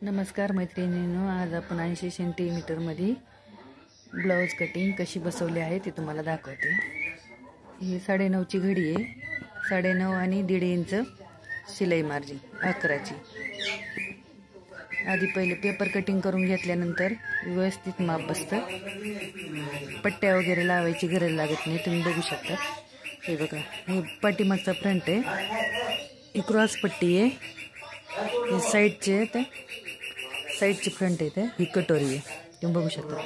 नमस्कार मैत्रिणींनो, आज आपण 80 सेंटीमीटर मध्ये ब्लाउज कटिंग कशी बसवली आहे ते तुम्हाला दाखवते। ही 9.5 ची घडी आहे। 9.5 आणि 1.5 इंच शिलाई मार्जिन 11 ची। आधी पहिले पेपर कटिंग करून घेतल्यानंतर व्यवस्थित माप बसतं। पट्ट्या वगैरे लावायची गरज लागत नाही। तुम्ही बघू शकता, हे बघा, हे पाठीमागचा फ्रंट आहे, ही क्रॉस पट्टी आहे, हे साइडचे ते साइडची फ्रंट आहे, ही कटोरी आहे, तुम्ही बघू शकता।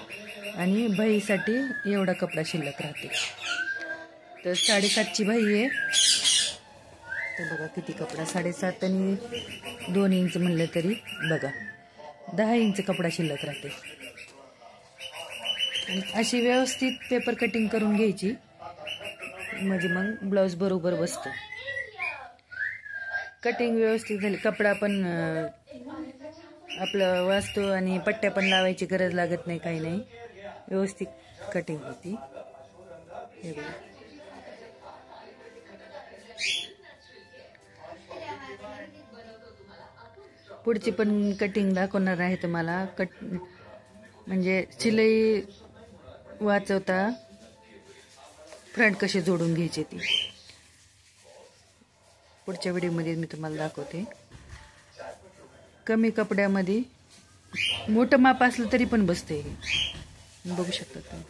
आणि बाहीसाठी एवढा कपडा शिल्लक राहते। तर 7.5 ची बाही आहे। तर बघा किती कपडा, 7.5 आणि 2 इंच म्हणलं तरी बघा 10 इंच कपडा शिल्लक राहते। अशी व्यवस्थित पेपर कटिंग करून घ्यायची, म्हणजे मग ब्लाउज बरोबर बसतो। कटिंग व्यवस्थित झाली, कपडा पण आपलं वाचतो आणि पट्ट्या पण लावायची गरज लागत नाही, काही नाही, व्यवस्थित कटिंग होती। हे बघा, पुढची पण कटिंग दाखवणार आहे तुम्हाला। म्हणजे शिलाई वाचवता फ्रंट कसे जोडून घ्यायचे ती पुढच्या व्हिडिओमध्ये मी तुम्हाला दाखवते। कमी कपड्यामध्ये मोठं माप असलं तरी पण बसते, हे बघू शकता तुम्ही।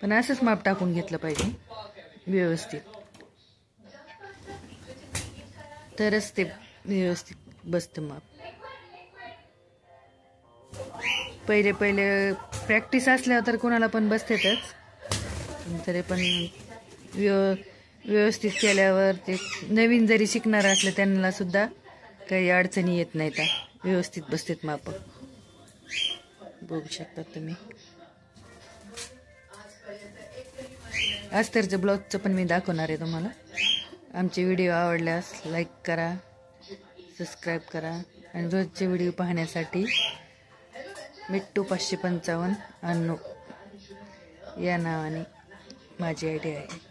पण असंच माप टाकून घेतलं पाहिजे व्यवस्थित, तरच ते व्यवस्थित बसतं माप। पहिले प्रॅक्टिस असल्यावर तर कोणाला पण बसतेच, तरी पण व्यवस्थित केल्यावर ते नवीन जरी शिकणार असले त्यांना सुद्धा काही अडचणी येत नाहीत, व्यवस्थित बसतेत माप, बघू शकता तुम्ही। अस्तरच्या ब्लाउजचं पण मी दाखवणार आहे तुम्हाला। आमचे व्हिडिओ आवडल्यास लाईक करा, सबस्क्राईब करा, आणि रोजचे व्हिडिओ पाहण्यासाठी मिट्टू 555 या नावाने माझी आयडी आहे।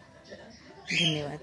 धन्यवाद।